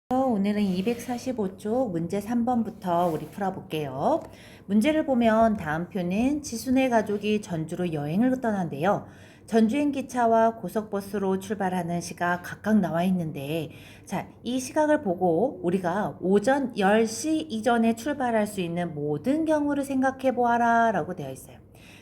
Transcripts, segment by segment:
오늘은 245쪽 문제 3번부터 우리 풀어볼게요. 문제를 보면 다음 표는 지순의 가족이 전주로 여행을 떠난대요. 전주행 기차와 고속버스로 출발하는 시각 각각 나와 있는데, 자, 이 시각을 보고 우리가 오전 10시 이전에 출발할 수 있는 모든 경우를 생각해 보아라 라고 되어 있어요.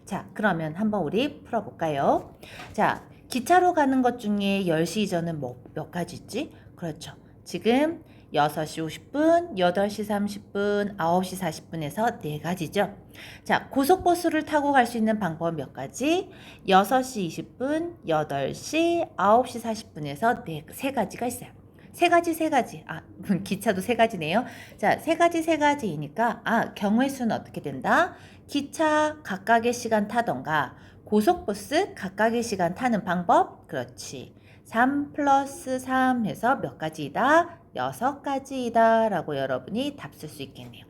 자, 그러면 한번 우리 풀어볼까요? 자, 기차로 가는 것 중에 10시 이전은 몇 가지 있지? 그렇죠. 지금 6시 50분, 8시 30분, 9시 40분에서 4가지죠. 자, 고속버스를 타고 갈 수 있는 방법은 몇 가지? 6시 20분, 8시, 9시 40분에서 3가지가 있어요. 세 가지. 기차도 3가지네요. 자, 3가지이니까, 경우의 수는 어떻게 된다? 기차 각각의 시간 타던가, 고속버스 각각의 시간 타는 방법? 그렇지. 3 플러스 3 해서 몇 가지이다? 6가지이다 라고 여러분이 답 쓸 수 있겠네요.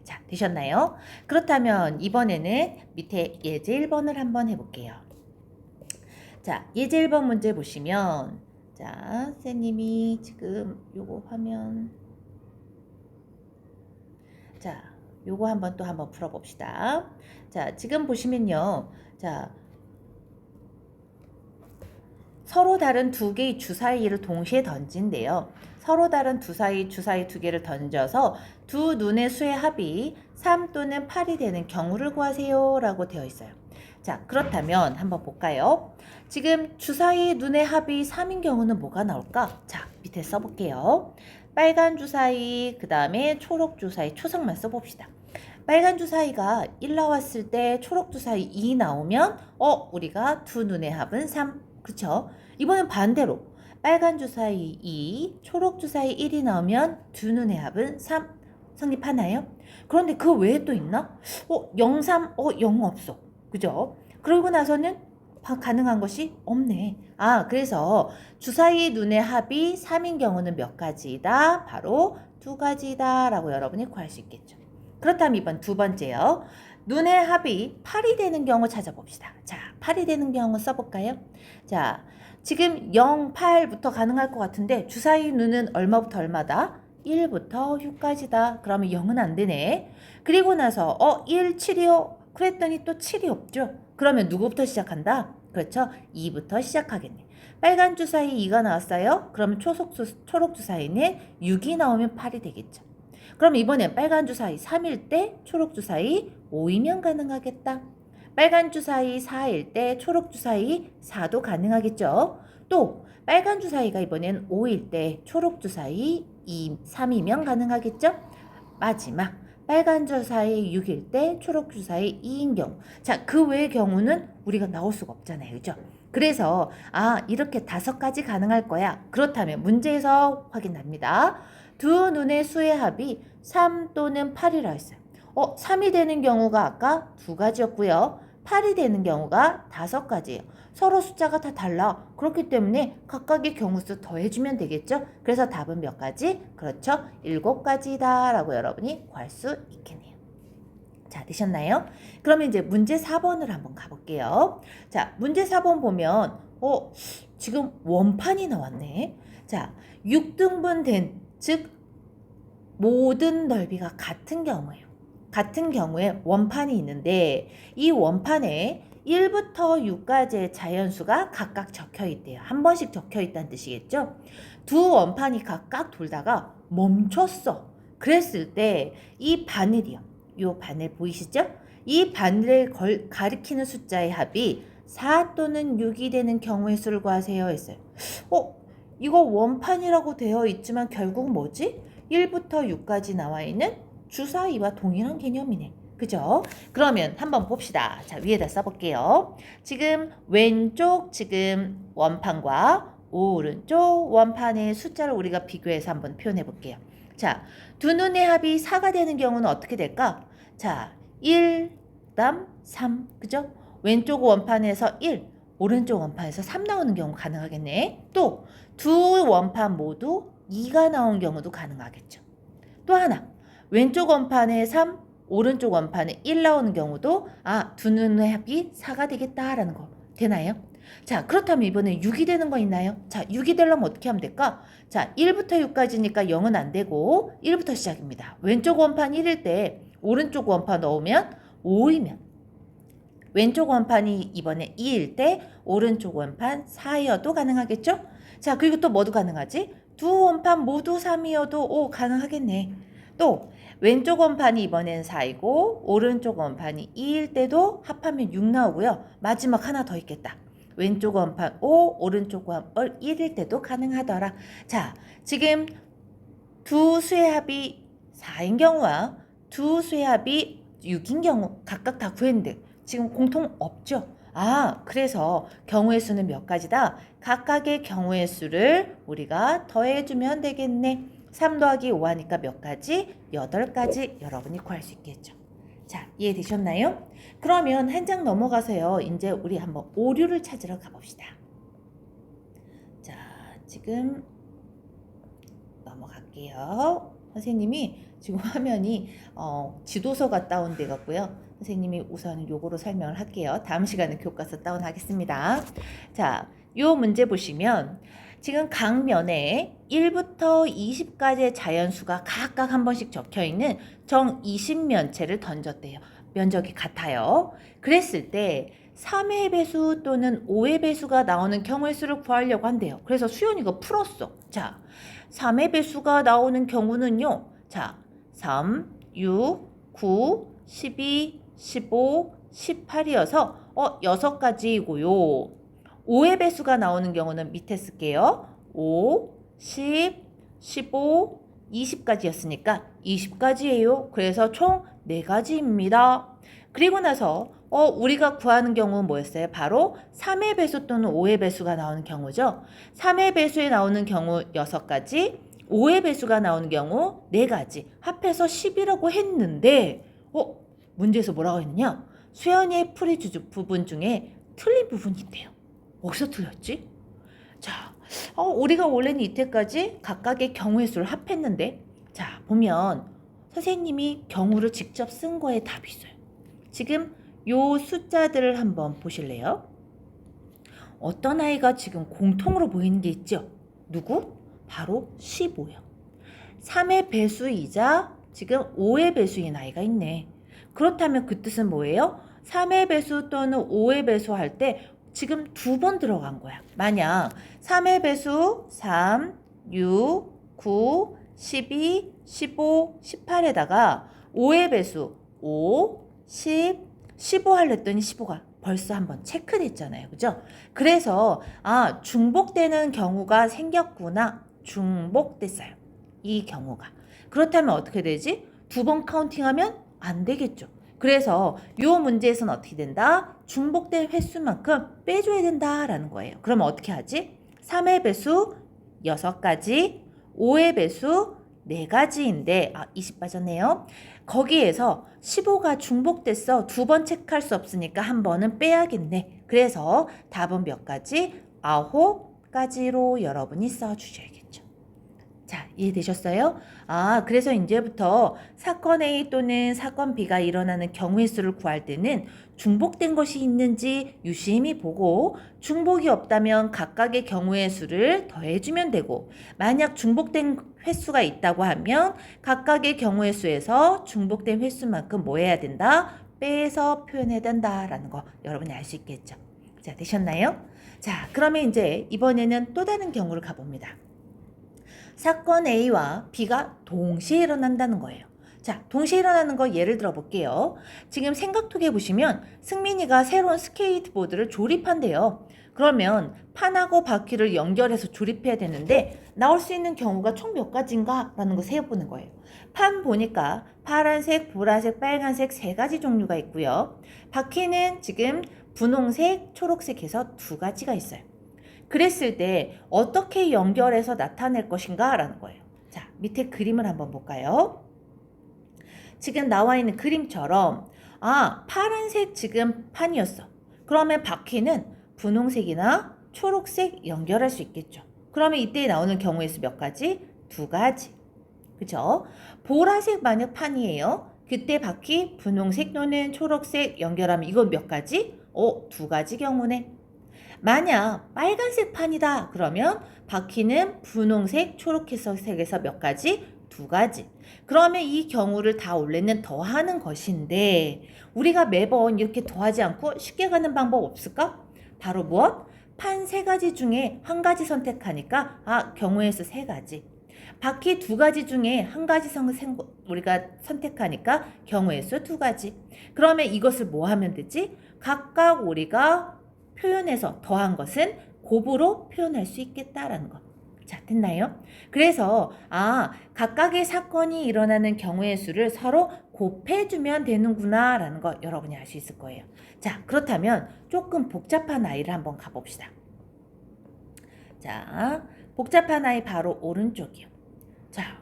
자, 되셨나요? 그렇다면 이번에는 밑에 예제 1번을 한번 해볼게요. 자, 예제 1번 문제 보시면, 자, 선생님이 지금 요거 화면, 자, 요거 한번 풀어봅시다. 자, 지금 보시면요. 자, 서로 다른 두 개의 주사위를 동시에 던진대요. 서로 다른 주사위 2개를 던져서 두 눈의 수의 합이 3 또는 8이 되는 경우를 구하세요 라고 되어 있어요. 자, 그렇다면 한번 볼까요? 지금 주사위 눈의 합이 3인 경우는 뭐가 나올까? 자, 밑에 써볼게요. 빨간 주사위, 그 다음에 초록 주사위, 초성만 써봅시다. 빨간 주사위가 1 나왔을 때 초록 주사위 2 나오면 우리가 두 눈의 합은 3. 그렇죠? 이번엔 반대로 빨간 주사위 2, 초록 주사위 1이 나오면 두 눈의 합은 3. 성립하나요? 그런데 그 외에 또 있나? 0, 3, 0 없어. 그죠? 그러고 나서는 가능한 것이 없네. 그래서 주사위 눈의 합이 3인 경우는 몇 가지이다? 바로 2가지이다 라고 여러분이 구할 수 있겠죠. 그렇다면 이번 두 번째요. 눈의 합이 8이 되는 경우 찾아봅시다. 자, 8이 되는 경우 써볼까요? 자, 지금 0, 8부터 가능할 것 같은데 주사위 눈은 얼마부터 얼마다? 1부터 6까지다. 그러면 0은 안 되네. 그리고 나서 1, 7이요. 그랬더니 또 7이 없죠. 그러면 누구부터 시작한다? 그렇죠. 2부터 시작하겠네. 빨간 주사위 2가 나왔어요. 그러면 초록 주사위는 6이 나오면 8이 되겠죠. 그럼 이번엔 빨간 주사위 3일 때 초록 주사위 5이면 가능하겠다. 빨간 주사위 4일 때 초록 주사위 4도 가능하겠죠. 또 빨간 주사위가 이번엔 5일 때 초록 주사위 3이면 가능하겠죠. 마지막 빨간 주사위 6일 때 초록 주사위 2인 경우. 자, 그 외의 경우는 우리가 나올 수가 없잖아요. 그죠? 그래서 이렇게 5가지 가능할 거야. 그렇다면 문제에서 확인합니다. 두 눈의 수의 합이 3 또는 8이라 했어요. 3이 되는 경우가 아까 2가지였고요. 8이 되는 경우가 5가지예요. 서로 숫자가 다 달라. 그렇기 때문에 각각의 경우수 더해주면 되겠죠? 그래서 답은 몇 가지? 그렇죠. 7가지다 라고 여러분이 구할 수 있겠네요. 자, 되셨나요? 그러면 이제 문제 4번을 한번 가볼게요. 자, 문제 4번 보면 지금 원판이 나왔네. 자, 6등분 된, 즉 모든 넓이가 같은 경우예요. 같은 경우에 원판이 있는데 이 원판에 1부터 6까지의 자연수가 각각 적혀 있대요. 한 번씩 적혀 있다는 뜻이겠죠? 두 원판이 각각 돌다가 멈췄어. 그랬을 때 이 바늘이요. 이 바늘 보이시죠? 이 바늘을 가리키는 숫자의 합이 4 또는 6이 되는 경우의 수를 구하세요 했어요. 이거 원판이라고 되어 있지만 결국 뭐지? 1부터 6까지 나와 있는 주사위와 동일한 개념이네. 그죠? 그러면 한번 봅시다. 자, 위에다 써볼게요. 지금 왼쪽 지금 원판과 오른쪽 원판의 숫자를 우리가 비교해서 한번 표현해 볼게요. 자, 두 눈의 합이 4가 되는 경우는 어떻게 될까? 자, 1, 그다음 3, 그죠? 왼쪽 원판에서 1, 오른쪽 원판에서 3 나오는 경우 가능하겠네. 또 두 원판 모두 2가 나온 경우도 가능하겠죠. 또 하나, 왼쪽 원판에 3, 오른쪽 원판에 1 나오는 경우도 두 눈의 합이 4가 되겠다라는 거 되나요? 자, 그렇다면 이번에 6이 되는 거 있나요? 자, 6이 되려면 어떻게 하면 될까? 자, 1부터 6까지니까 0은 안 되고 1부터 시작입니다. 왼쪽 원판 1일 때 오른쪽 원판 넣으면 5이면 왼쪽 원판이 이번에 2일 때 오른쪽 원판 4이어도 가능하겠죠? 자, 그리고 또 뭐도 가능하지? 두 원판 모두 3이어도 가능하겠네. 또 왼쪽 원판이 이번엔 4이고 오른쪽 원판이 2일 때도 합하면 6 나오고요. 마지막 하나 더 있겠다. 왼쪽 원판 5, 오른쪽 원판 1일 때도 가능하더라. 자, 지금 두 수의 합이 4인 경우와 두 수의 합이 6인 경우 각각 다 구했는데 지금 공통 없죠? 그래서 경우의 수는 몇 가지다? 각각의 경우의 수를 우리가 더해주면 되겠네. 3 더하기 5 하니까 몇 가지? 8가지 여러분이 구할 수 있겠죠. 자, 이해되셨나요? 그러면 한 장 넘어가서요. 이제 우리 한번 오류를 찾으러 가봅시다. 자, 지금 넘어갈게요. 선생님이 지금 화면이 지도서가 다운돼 갖고요. 선생님이 우선 요거로 설명을 할게요. 다음 시간에 교과서 다운하겠습니다. 자, 요 문제 보시면 지금 각 면에 1부터 20까지의 자연수가 각각 한 번씩 적혀있는 정 20면체를 던졌대요. 면적이 같아요. 그랬을 때 3의 배수 또는 5의 배수가 나오는 경우의 수를 구하려고 한대요. 그래서 수연이 이거 풀었어. 자, 3의 배수가 나오는 경우는요. 자, 3, 6, 9, 12, 15, 18이어서 6가지이고요. 5의 배수가 나오는 경우는 밑에 쓸게요. 5, 10, 15, 20까지였으니까 20가지예요. 그래서 총 4가지입니다. 그리고 나서 우리가 구하는 경우는 뭐였어요? 바로 3의 배수 또는 5의 배수가 나오는 경우죠. 3의 배수에 나오는 경우 6가지, 5의 배수가 나오는 경우 4가지, 합해서 10이라고 했는데 문제에서 뭐라고 했느냐? 수연이의 풀이 부분 중에 틀린 부분이 있대요. 어디서 틀렸지? 자, 우리가 원래는 이때까지 각각의 경우의 수를 합했는데 자, 보면 선생님이 경우를 직접 쓴 거에 답이 있어요. 지금 요 숫자들을 한번 보실래요? 어떤 아이가 지금 공통으로 보이는 게 있죠? 누구? 바로 15요. 3의 배수이자 지금 5의 배수인 아이가 있네. 그렇다면 그 뜻은 뭐예요? 3의 배수 또는 5의 배수 할 때 지금 2번 들어간 거야. 만약 3의 배수 3, 6, 9, 12, 15, 18에다가 5의 배수 5, 10, 15 하랬더니 15가 벌써 한번 체크됐잖아요. 그죠? 그래서 중복되는 경우가 생겼구나. 중복됐어요. 이 경우가. 그렇다면 어떻게 되지? 2번 카운팅하면 안 되겠죠. 그래서 이 문제에서는 어떻게 된다? 중복된 횟수만큼 빼줘야 된다라는 거예요. 그러면 어떻게 하지? 3의 배수 6가지, 5의 배수 4가지인데 20 빠졌네요. 거기에서 15가 중복됐어. 2번 체크할 수 없으니까 한 번은 빼야겠네. 그래서 답은 몇 가지? 9가지로 여러분이 써주셔야겠죠. 자, 이해되셨어요? 그래서 이제부터 사건 A 또는 사건 B가 일어나는 경우의 수를 구할 때는 중복된 것이 있는지 유심히 보고 중복이 없다면 각각의 경우의 수를 더해주면 되고 만약 중복된 횟수가 있다고 하면 각각의 경우의 수에서 중복된 횟수만큼 뭐 해야 된다? 빼서 표현해야 된다라는 거 여러분이 알 수 있겠죠? 자, 되셨나요? 자, 그러면 이제 이번에는 또 다른 경우를 가봅니다. 사건 A와 B가 동시에 일어난다는 거예요. 자, 동시에 일어나는 거 예를 들어 볼게요. 지금 생각톡에 보시면 승민이가 새로운 스케이트보드를 조립한대요. 그러면 판하고 바퀴를 연결해서 조립해야 되는데 나올 수 있는 경우가 총 몇 가지인가? 라는 거 세어보는 거예요. 판 보니까 파란색, 보라색, 빨간색 3가지 종류가 있고요. 바퀴는 지금 분홍색, 초록색 해서 2가지가 있어요. 그랬을 때 어떻게 연결해서 나타낼 것인가? 라는 거예요. 자, 밑에 그림을 한번 볼까요? 지금 나와 있는 그림처럼 파란색 지금 판이었어. 그러면 바퀴는 분홍색이나 초록색 연결할 수 있겠죠. 그러면 이때 나오는 경우의 수 몇 가지? 2가지. 그죠? 보라색 만약 판이에요. 그때 바퀴 분홍색 또는 초록색 연결하면 이건 몇 가지? 2가지 경우네. 만약 빨간색 판이다 그러면 바퀴는 분홍색, 초록색에서 몇 가지? 두 가지. 그러면 이 경우를 다 올해는 더하는 것인데 우리가 매번 이렇게 더하지 않고 쉽게 가는 방법 없을까? 바로 무엇? 판 세 가지 중에 한 가지 선택하니까 경우의 수 세 가지. 바퀴 두 가지 중에 한 가지 우리가 선택하니까 경우의 수 두 가지. 그러면 이것을 뭐 하면 되지? 각각 우리가 표현해서 더한 것은 곱으로 표현할 수 있겠다라는 것. 자, 됐나요? 그래서 각각의 사건이 일어나는 경우의 수를 서로 곱해주면 되는구나 라는 거 여러분이 알 수 있을 거예요. 자, 그렇다면 조금 복잡한 아이를 한번 가봅시다. 자, 복잡한 아이 바로 오른쪽이요. 자,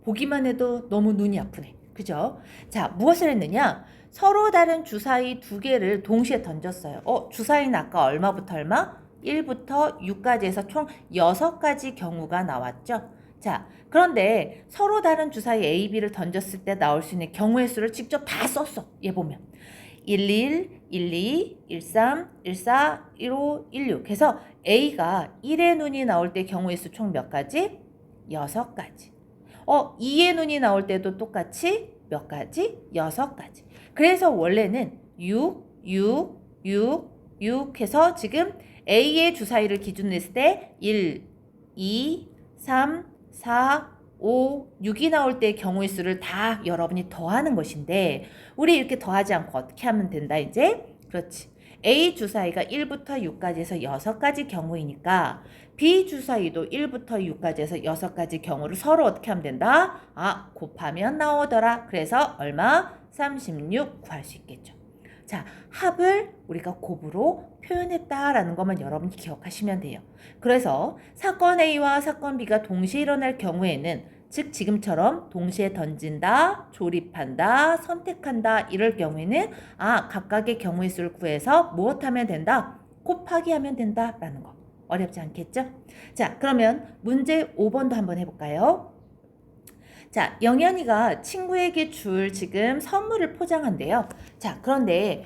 보기만 해도 너무 눈이 아프네. 그죠? 자, 무엇을 했느냐? 서로 다른 주사위 두 개를 동시에 던졌어요. 주사위는 아까 얼마부터 얼마? 1부터 6까지 해서 총 6가지 경우가 나왔죠. 자, 그런데 서로 다른 주사위 A, B를 던졌을 때 나올 수 있는 경우의 수를 직접 다 썼어. 얘 보면 11, 12, 13, 14, 15, 16 해서 A가 1의 눈이 나올 때 경우의 수 총 몇 가지? 6가지. 2의 눈이 나올 때도 똑같이 몇 가지? 6가지. 그래서 원래는 6, 6, 6, 6 해서 지금 A의 주사위를 기준으로 했을 때 1, 2, 3, 4, 5, 6이 나올 때의 경우의 수를 다 여러분이 더하는 것인데 우리 이렇게 더하지 않고 어떻게 하면 된다 이제? 그렇지. A 주사위가 1부터 6까지 해서 6가지 경우이니까 B 주사위도 1부터 6까지 해서 6가지 경우를 서로 어떻게 하면 된다? 곱하면 나오더라. 그래서 얼마? 36 구할 수 있겠죠. 자, 합을 우리가 곱으로 표현했다라는 것만 여러분이 기억하시면 돼요. 그래서 사건 A와 사건 B가 동시에 일어날 경우에는 즉 지금처럼 동시에 던진다, 조립한다, 선택한다 이럴 경우에는 각각의 경우의 수를 구해서 무엇하면 된다? 곱하기 하면 된다라는 거. 어렵지 않겠죠? 자, 그러면 문제 5번도 한번 해볼까요? 자, 영현이가 친구에게 줄 지금 선물을 포장한대요. 자, 그런데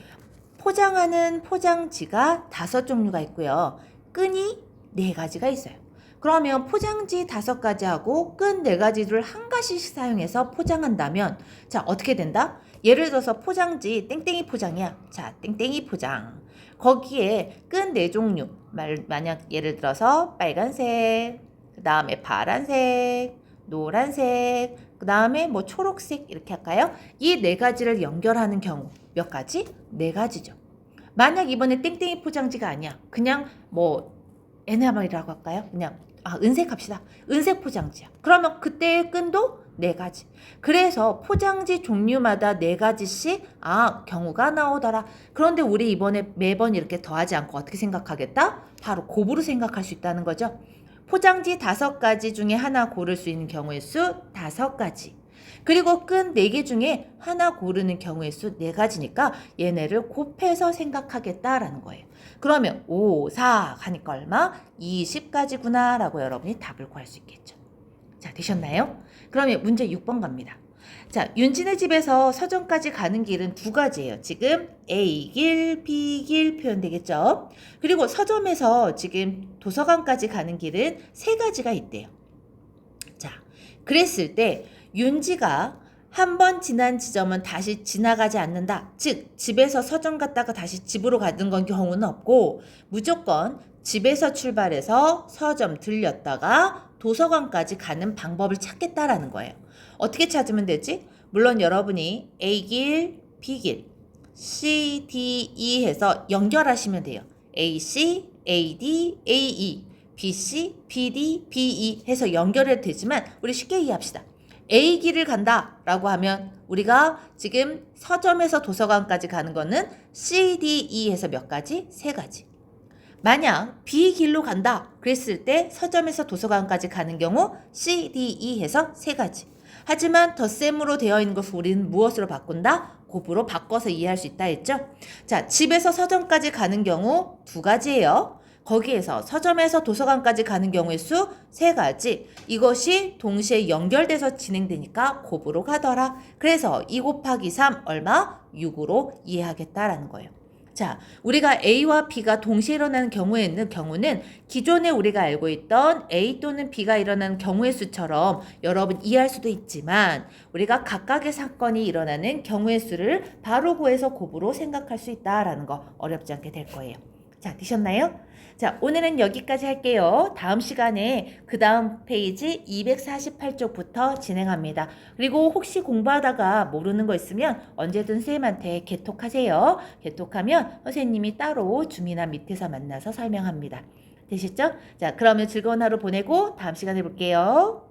포장하는 포장지가 5종류가 있고요. 끈이 4가지가 있어요. 그러면 포장지 5가지하고 끈 4가지를 한 가지씩 사용해서 포장한다면 자, 어떻게 된다? 예를 들어서 포장지 땡땡이 포장이야. 자, 땡땡이 포장. 거기에 끈 4종류. 만약 예를 들어서 빨간색, 그 다음에 파란색, 노란색, 그 다음에 뭐 초록색 이렇게 할까요? 이 4가지를 연결하는 경우 몇 가지? 4가지죠. 만약 이번에 땡땡이 포장지가 아니야. 그냥 뭐 에나멜이라고 할까요? 그냥 은색 합시다. 은색 포장지야. 그러면 그때의 끈도 4가지. 그래서 포장지 종류마다 4가지씩 경우가 나오더라. 그런데 우리 이번에 매번 이렇게 더하지 않고 어떻게 생각하겠다? 바로 곱으로 생각할 수 있다는 거죠. 포장지 5가지 중에 하나 고를 수 있는 경우의 수 5가지. 그리고 끈 4개 중에 하나 고르는 경우의 수 4가지니까 얘네를 곱해서 생각하겠다라는 거예요. 그러면 5, 4 하니까 얼마? 20가지구나 라고 여러분이 답을 구할 수 있겠죠. 자, 되셨나요? 그러면 문제 6번 갑니다. 자, 윤진의 집에서 서점까지 가는 길은 2가지예요. 지금 A길, B길 표현되겠죠? 그리고 서점에서 지금 도서관까지 가는 길은 3가지가 있대요. 자, 그랬을 때 윤지가 한 번 지난 지점은 다시 지나가지 않는다. 즉, 집에서 서점 갔다가 다시 집으로 가는 건 경우는 없고 무조건 집에서 출발해서 서점 들렸다가 도서관까지 가는 방법을 찾겠다라는 거예요. 어떻게 찾으면 되지? 물론 여러분이 A길, B길, C, D, E 해서 연결하시면 돼요. AC, AD, AE, BC, BD, BE 해서 연결해도 되지만 우리 쉽게 이해합시다. A길을 간다 라고 하면 우리가 지금 서점에서 도서관까지 가는 거는 C, D, E 해서 몇 가지? 3가지. 만약 B길로 간다 그랬을 때 서점에서 도서관까지 가는 경우 C, D, E 해서 3가지. 하지만 덧셈으로 되어 있는 것을 우리는 무엇으로 바꾼다? 곱으로 바꿔서 이해할 수 있다 했죠? 자, 집에서 서점까지 가는 경우 2가지예요. 거기에서 서점에서 도서관까지 가는 경우의 수 3가지. 이것이 동시에 연결돼서 진행되니까 곱으로 가더라. 그래서 2 곱하기 3 얼마? 6으로 이해하겠다라는 거예요. 자, 우리가 A와 B가 동시에 일어나는 경우는 기존에 우리가 알고 있던 A 또는 B가 일어나는 경우의 수처럼 여러분 이해할 수도 있지만 우리가 각각의 사건이 일어나는 경우의 수를 바로 구해서 곱으로 생각할 수 있다라는 거 어렵지 않게 될 거예요. 자, 되셨나요? 자, 오늘은 여기까지 할게요. 다음 시간에 그 다음 페이지 248쪽부터 진행합니다. 그리고 혹시 공부하다가 모르는 거 있으면 언제든 선생님한테 개톡하세요. 개톡하면 선생님이 따로 주민함 밑에서 만나서 설명합니다. 되셨죠? 자, 그러면 즐거운 하루 보내고 다음 시간에 볼게요.